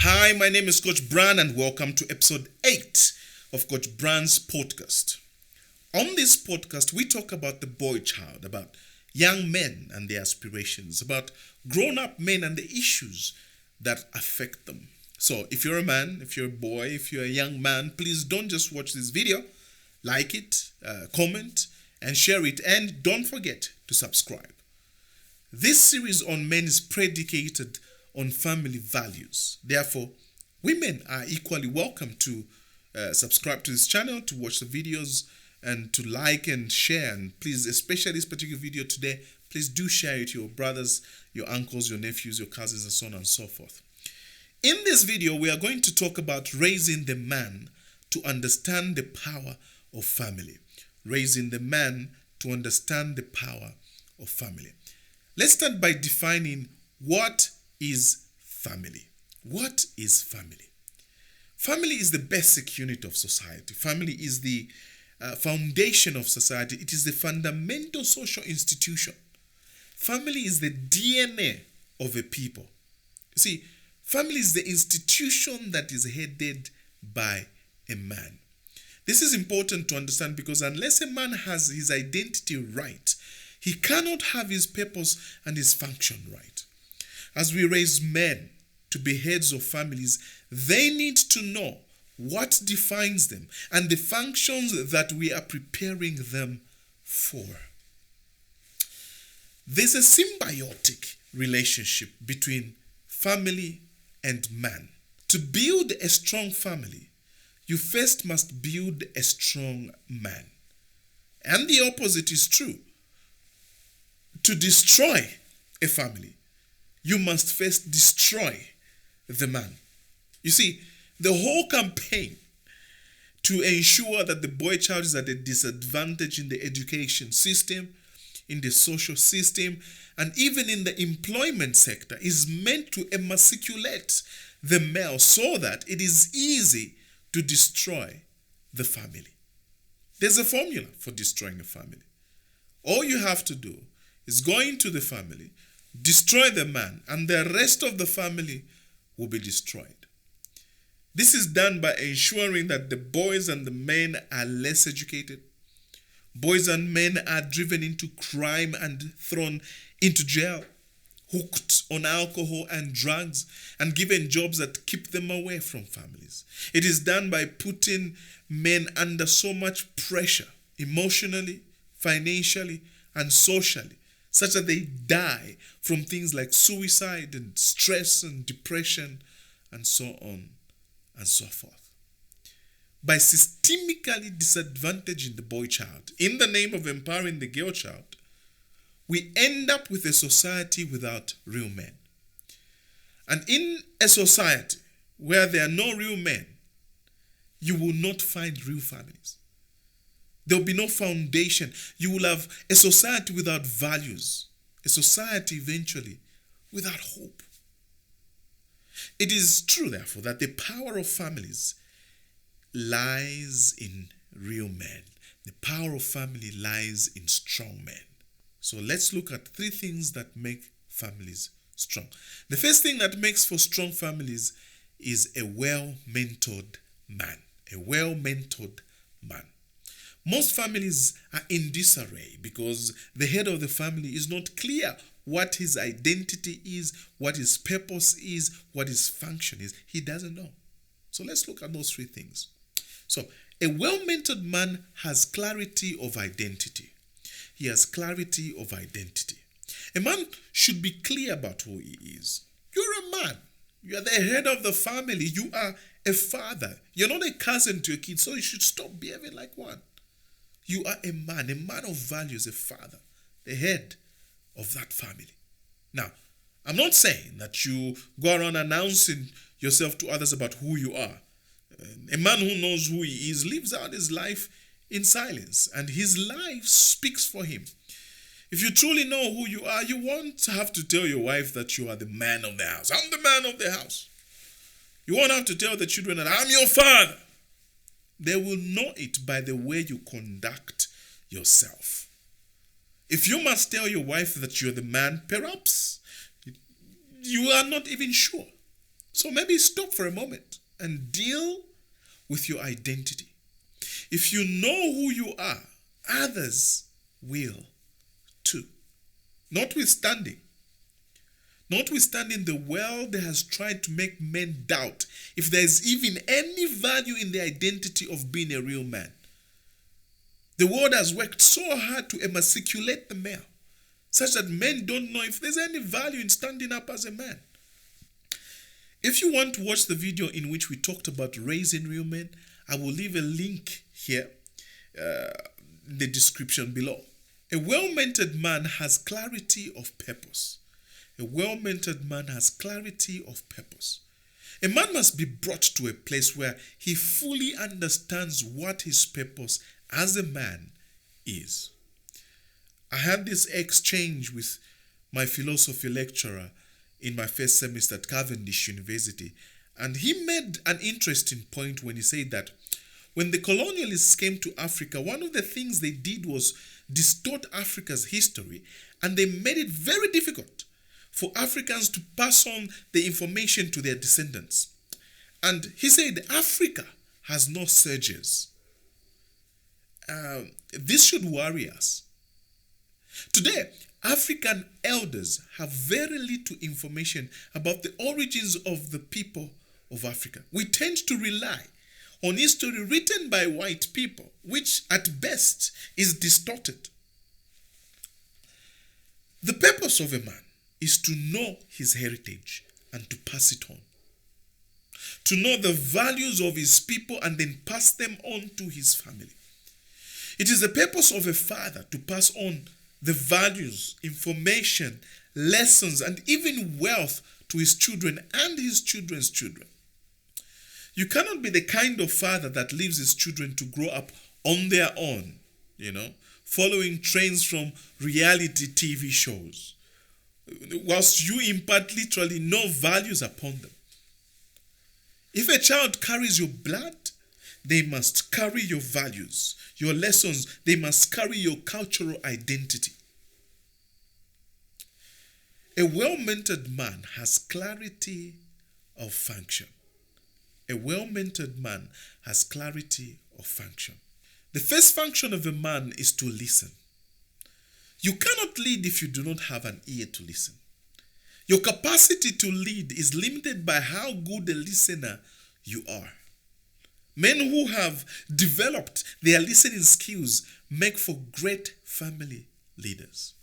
Hi, my name is Coach Bran, and welcome to episode 8 of Coach Bran's podcast. On this podcast, we talk about the boy child, about young men and their aspirations, about grown-up men and the issues that affect them. So if you're a man, if you're a boy, if you're a young man, please don't just watch this video. Like it, comment, and share it, and don't forget to subscribe. This series on men is predicated on family values. Therefore, women are equally welcome to subscribe to this channel, to watch the videos, and to like and share. And please, especially this particular video today, please do share it to your brothers, your uncles, your nephews, your cousins, and so on and so forth. In this video, we are going to talk about raising the man to understand the power of family. Raising the man to understand the power of family. Let's start by defining what is family. What is family? Family is the basic unit of society. Family is the foundation of society. It is the fundamental social institution. Family is the DNA of a people. You see, family is the institution that is headed by a man. This is important to understand because unless a man has his identity right, he cannot have his purpose and his function right. As we raise men to be heads of families, they need to know what defines them and the functions that we are preparing them for. There's a symbiotic relationship between family and man. To build a strong family, you first must build a strong man. And the opposite is true. To destroy a family, you must first destroy the man. You see, the whole campaign to ensure that the boy child is at a disadvantage in the education system, in the social system, and even in the employment sector is meant to emasculate the male so that it is easy to destroy the family. There's a formula for destroying a family. All you have to do is go into the family, destroy the man, and the rest of the family will be destroyed. This is done by ensuring that the boys and the men are less educated. Boys and men are driven into crime and thrown into jail, hooked on alcohol and drugs, and given jobs that keep them away from families. It is done by putting men under so much pressure, emotionally, financially, and socially, such that they die from things like suicide and stress and depression and so on and so forth. By systemically disadvantaging the boy child in the name of empowering the girl child, we end up with a society without real men. And in a society where there are no real men, you will not find real families. There will be no foundation. You will have a society without values, a society eventually without hope. It is true, therefore, that the power of families lies in real men. The power of family lies in strong men. So let's look at 3 things that make families strong. The first thing that makes for strong families is a well-mentored man. A well-mentored man. Most families are in disarray because the head of the family is not clear what his identity is, what his purpose is, what his function is. He doesn't know. So let's look at those 3 things. So a well-mentored man has clarity of identity. He has clarity of identity. A man should be clear about who he is. You're a man. You are the head of the family. You are a father. You're not a cousin to a kid, so you should stop behaving like one. You are a man of values, a father, the head of that family. Now, I'm not saying that you go around announcing yourself to others about who you are. A man who knows who he is lives out his life in silence, and his life speaks for him. If you truly know who you are, you won't have to tell your wife that you are the man of the house. I'm the man of the house. You won't have to tell the children that I'm your father. They will know it by the way you conduct yourself. If you must tell your wife that you're the man, perhaps you are not even sure. So maybe stop for a moment and deal with your identity. If you know who you are, others will too. Notwithstanding the world has tried to make men doubt if there is even any value in the identity of being a real man. The world has worked so hard to emasculate the male, such that men don't know if there's any value in standing up as a man. If you want to watch the video in which we talked about raising real men, I will leave a link here in the description below. A well-mentored man has clarity of purpose. A well-mentored man has clarity of purpose. A man must be brought to a place where he fully understands what his purpose as a man is. I had this exchange with my philosophy lecturer in my first semester at Cavendish University, and he made an interesting point when he said that when the colonialists came to Africa, one of the things they did was distort Africa's history, and they made it very difficult for Africans to pass on the information to their descendants. And he said Africa has no sages. This should worry us. Today, African elders have very little information about the origins of the people of Africa. We tend to rely on history written by white people, which at best is distorted. The purpose of a man is to know his heritage and to pass it on. To know the values of his people and then pass them on to his family. It is the purpose of a father to pass on the values, information, lessons, and even wealth to his children and his children's children. You cannot be the kind of father that leaves his children to grow up on their own, following trends from reality TV shows, whilst you impart literally no values upon them. If a child carries your blood, they must carry your values, your lessons. They must carry your cultural identity. A well-mentored man has clarity of function. A well-mentored man has clarity of function. The first function of a man is to listen. You cannot lead if you do not have an ear to listen. Your capacity to lead is limited by how good a listener you are. Men who have developed their listening skills make for great family leaders.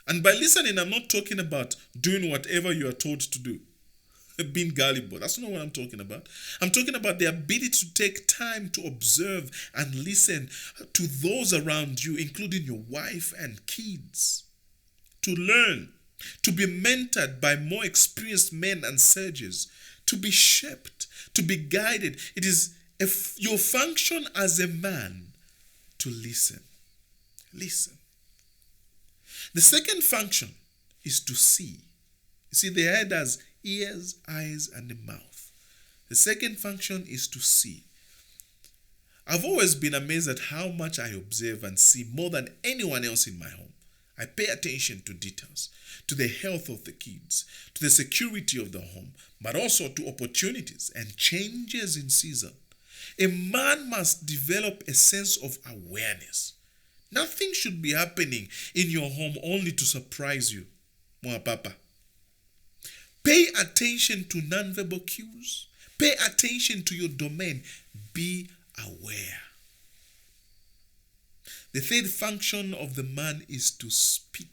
And by listening, I'm not talking about doing whatever you are told to do, being gullible. That's not what I'm talking about. I'm talking about the ability to take time to observe and listen to those around you, including your wife and kids. To learn, to be mentored by more experienced men and sages, to be shaped, to be guided. It is your function as a man to listen. Listen. The second function is to see. You see, the head has ears, eyes, and a mouth. The second function is to see. I've always been amazed at how much I observe and see more than anyone else in my home. I pay attention to details, to the health of the kids, to the security of the home, but also to opportunities and changes in season. A man must develop a sense of awareness. Nothing should be happening in your home only to surprise you. Papa. Pay attention to nonverbal cues. Pay attention to your domain. Be aware. The third function of the man is to speak.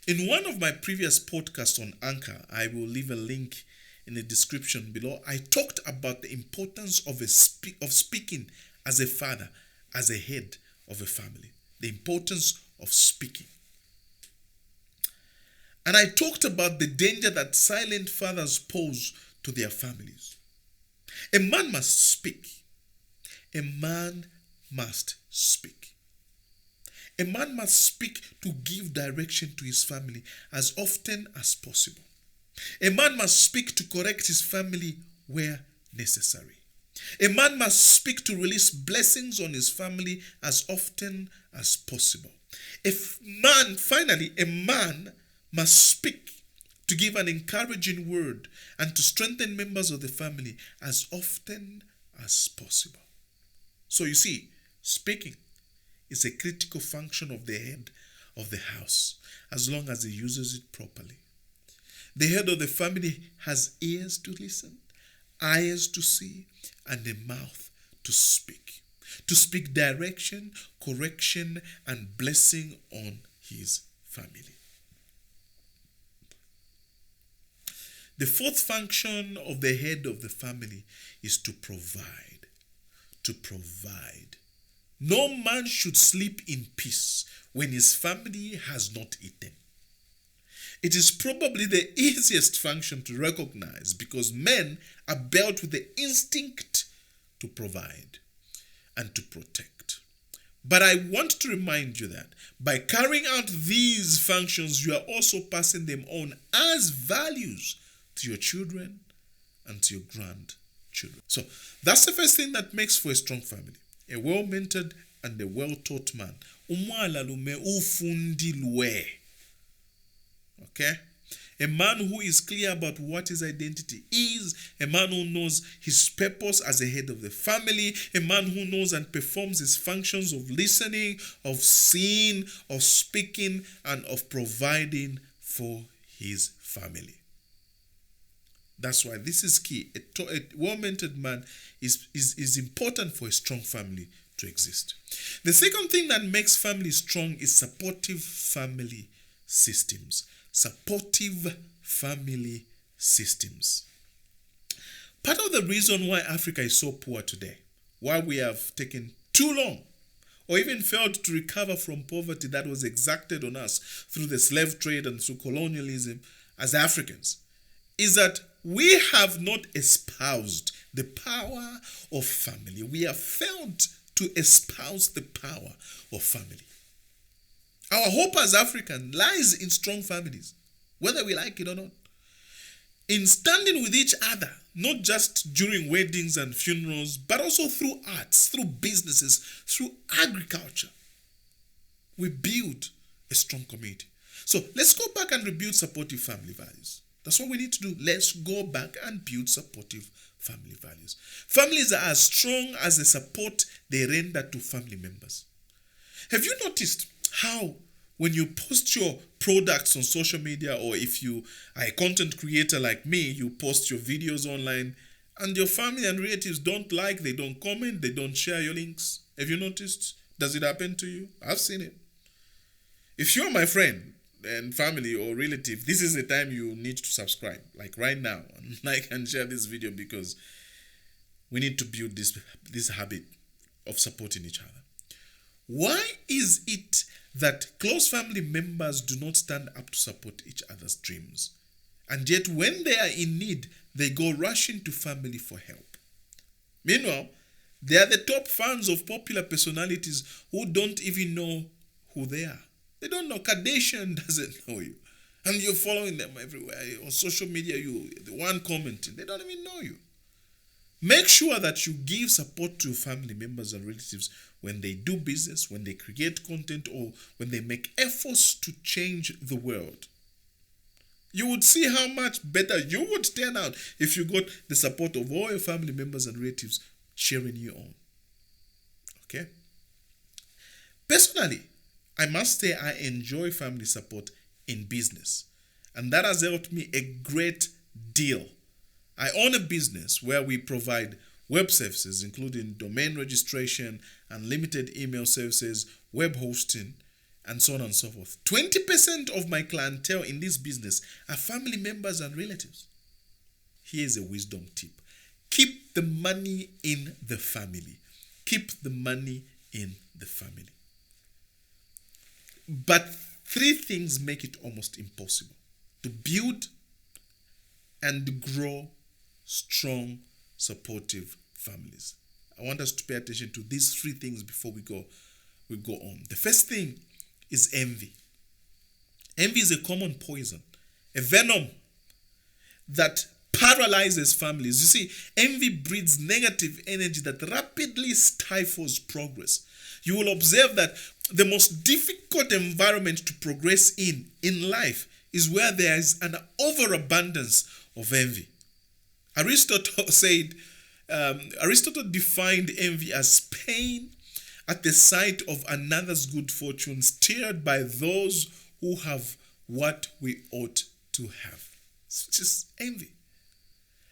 In one of my previous podcasts on Anchor, I will leave a link in the description below. I talked about the importance of speaking as a father, as a head of a family. The importance of speaking. And I talked about the danger that silent fathers pose to their families. A man must speak. A man must speak. A man must speak to give direction to his family as often as possible. A man must speak to correct his family where necessary. A man must speak to release blessings on his family as often as possible. A man must speak to give an encouraging word and to strengthen members of the family as often as possible. So you see, speaking is a critical function of the head of the house as long as he uses it properly. The head of the family has ears to listen, eyes to see, and a mouth to speak. To speak direction, correction, and blessing on his family. The fourth function of the head of the family is to provide. To provide. No man should sleep in peace when his family has not eaten. It is probably the easiest function to recognize because men are built with the instinct to provide and to protect. But I want to remind you that by carrying out these functions, you are also passing them on as values to your children and to your grandchildren. So that's the first thing that makes for a strong family. A well-mentored and a well-taught man. Okay? A man who is clear about what his identity is, a man who knows his purpose as a head of the family, a man who knows and performs his functions of listening, of seeing, of speaking, and of providing for his family. That's why this is key. A well-mentored man is important for a strong family to exist. The second thing that makes family strong is supportive family systems. Supportive family systems. Part of the reason why Africa is so poor today, why we have taken too long or even failed to recover from poverty that was exacted on us through the slave trade and through colonialism as Africans, is that we have not espoused the power of family. We have failed to espouse the power of family. Our hope as Africans lies in strong families, whether we like it or not. In standing with each other, not just during weddings and funerals, but also through arts, through businesses, through agriculture. We build a strong community. So let's go back and rebuild supportive family values. That's what we need to do. Let's go back and build supportive family values. Families are as strong as the support they render to family members. Have you noticed how when you post your products on social media, or if you are a content creator like me, you post your videos online and your family and relatives don't like, they don't comment, they don't share your links? Have you noticed? Does it happen to you? I've seen it. If you're my friend and family or relative, this is the time you need to subscribe, like right now, and like and share this video, because we need to build this habit of supporting each other. Why is it that close family members do not stand up to support each other's dreams, and yet when they are in need, they go rushing to family for help? Meanwhile, they are the top fans of popular personalities who don't even know who they are. They don't know. Kardashian doesn't know you. And you're following them everywhere. On social media, the one commenting, they don't even know you. Make sure that you give support to family members and relatives when they do business, when they create content, or when they make efforts to change the world. You would see how much better you would turn out if you got the support of all your family members and relatives cheering you on. Okay? Personally, I must say I enjoy family support in business, and that has helped me a great deal. I own a business where we provide web services, including domain registration, unlimited email services, web hosting, and so on and so forth. 20% of my clientele in this business are family members and relatives. Here's a wisdom tip. Keep the money in the family. Keep the money in the family. But 3 things make it almost impossible to build and grow strong, supportive families. I want us to pay attention to these 3 things before we go on. The first thing is envy. Envy is a common poison, a venom that paralyzes families. You see, envy breeds negative energy that rapidly stifles progress. You will observe that the most difficult environment to progress in life is where there is an overabundance of envy. Aristotle defined envy as pain at the sight of another's good fortune, stirred by those who have what we ought to have. It's just envy.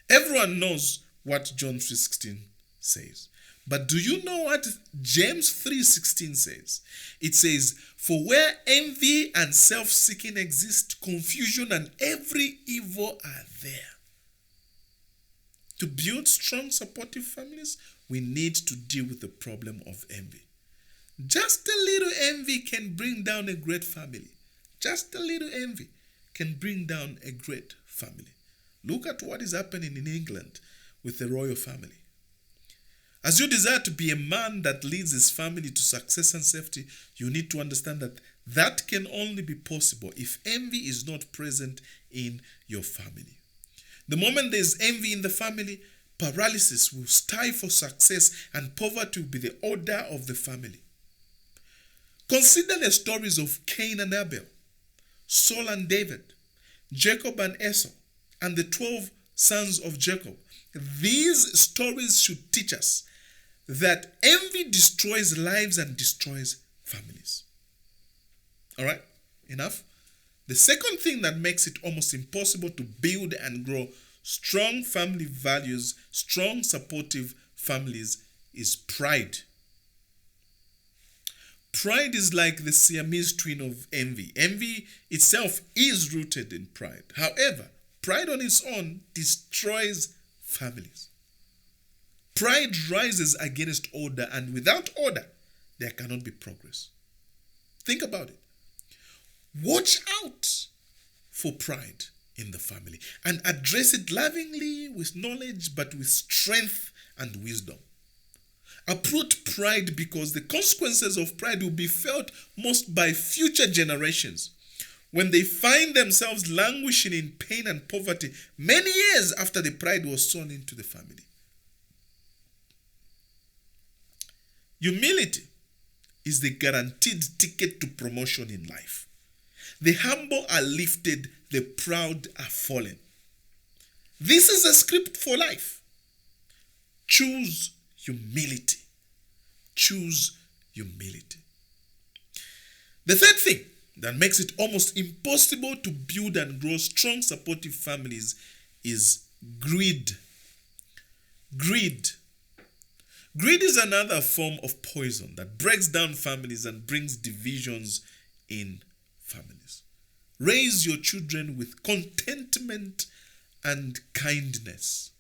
Everyone knows what John 3:16 says. But do you know what James 3:16 says? It says, "For where envy and self-seeking exist, confusion and every evil are there." To build strong, supportive families, we need to deal with the problem of envy. Just a little envy can bring down a great family. Just a little envy can bring down a great family. Look at what is happening in England with the royal family. As you desire to be a man that leads his family to success and safety, you need to understand that that can only be possible if envy is not present in your family. The moment there is envy in the family, paralysis will stifle success and poverty will be the order of the family. Consider the stories of Cain and Abel, Saul and David, Jacob and Esau, and the 12 sons of Jacob. These stories should teach us that envy destroys lives and destroys families. All right, enough? The second thing that makes it almost impossible to build and grow strong family values, strong supportive families, is pride. Pride is like the Siamese twin of envy. Envy itself is rooted in pride. However, pride on its own destroys families. Pride rises against order, and without order, there cannot be progress. Think about it. Watch out for pride in the family and address it lovingly with knowledge, but with strength and wisdom. Uproot pride, because the consequences of pride will be felt most by future generations when they find themselves languishing in pain and poverty many years after the pride was sown into the family. Humility is the guaranteed ticket to promotion in life. The humble are lifted, the proud are fallen. This is a script for life. Choose humility. Choose humility. The third thing that makes it almost impossible to build and grow strong, supportive families is greed. Greed. Greed is another form of poison that breaks down families and brings divisions in families. Raise your children with contentment and kindness.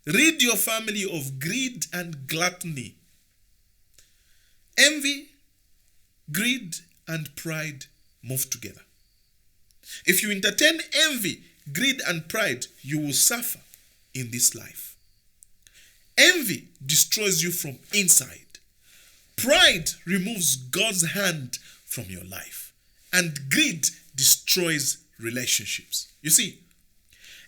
Rid your family of greed and gluttony. Envy, greed, and pride move together. If you entertain envy, greed, and pride, you will suffer in this life. Envy destroys you from inside. Pride removes God's hand from your life. And greed destroys relationships. You see,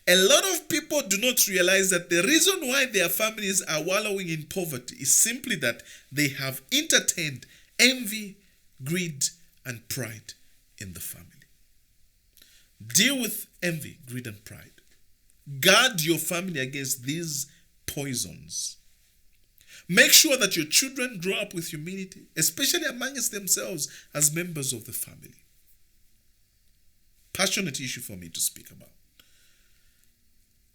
a lot of people do not realize that the reason why their families are wallowing in poverty is simply that they have entertained envy, greed, and pride in the family. Deal with envy, greed, and pride. Guard your family against these poisons. Make sure that your children grow up with humility, especially amongst themselves as members of the family. Passionate issue for me to speak about.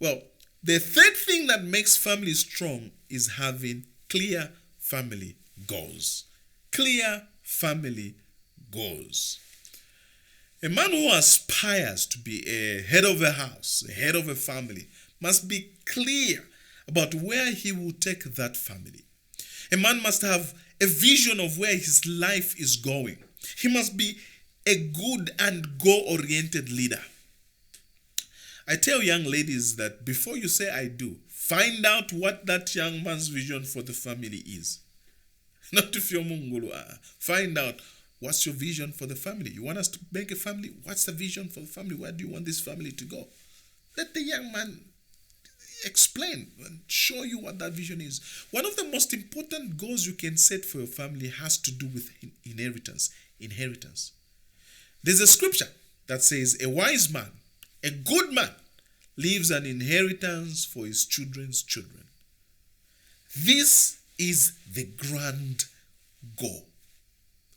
Well, the third thing that makes families strong is having clear family goals. Clear family goals. A man who aspires to be a head of a house, a head of a family, must be clear about where he will take that family. A man must have a vision of where his life is going. He must be a good and goal-oriented leader. I tell young ladies that before you say I do, find out what that young man's vision for the family is. Not if you're Mungulu. Find out what's your vision for the family. You want us to make a family? What's the vision for the family? Where do you want this family to go? Let the young man explain and show you what that vision is. One of the most important goals you can set for your family has to do with inheritance. There's a scripture that says a wise man, a good man, leaves an inheritance for his children's children. This is the grand goal.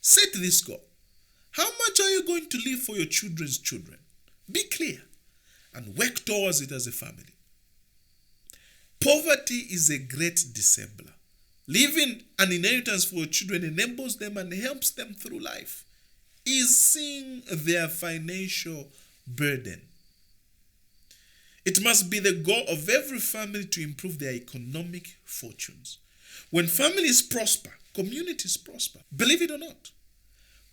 Set this goal. How much are you going to leave for your children's children? Be clear and work towards it as a family. Poverty is a great dissembler. Leaving an inheritance for your children enables them and helps them through life, easing their financial burden. It must be the goal of every family to improve their economic fortunes. When families prosper, communities prosper. Believe it or not,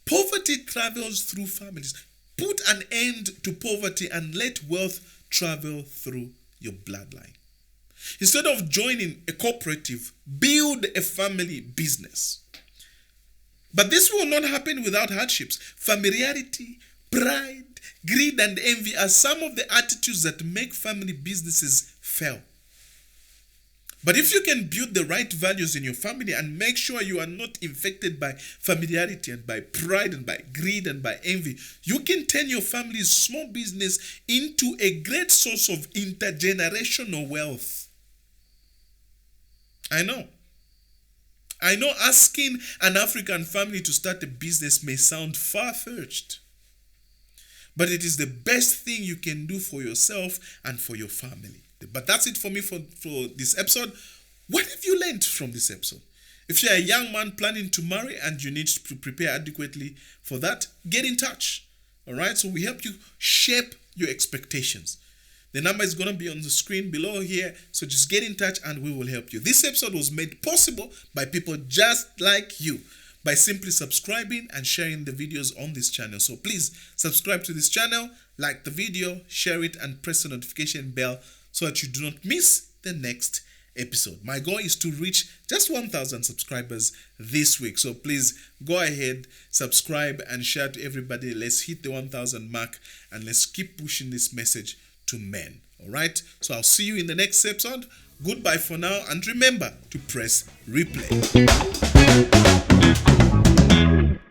poverty travels through families. Put an end to poverty and let wealth travel through your bloodline. Instead of joining a cooperative, build a family business. But this will not happen without hardships. Familiarity, pride, greed, and envy are some of the attitudes that make family businesses fail. But if you can build the right values in your family and make sure you are not infected by familiarity and by pride and by greed and by envy, you can turn your family's small business into a great source of intergenerational wealth. I know asking an African family to start a business may sound far-fetched, but it is the best thing you can do for yourself and for your family. But that's it for me for this episode. What have you learned from this episode? If you're a young man planning to marry and you need to prepare adequately for that, get in touch. All right? So we help you shape your expectations. The number is going to be on the screen below here. So just get in touch and we will help you. This episode was made possible by people just like you, by simply subscribing and sharing the videos on this channel. So please subscribe to this channel, like the video, share it, and press the notification bell so that you do not miss the next episode. My goal is to reach just 1,000 subscribers this week. So please go ahead, subscribe, and share to everybody. Let's hit the 1,000 mark and let's keep pushing this message to men. All right? So I'll see you in the next episode. Goodbye for now, and remember to press replay.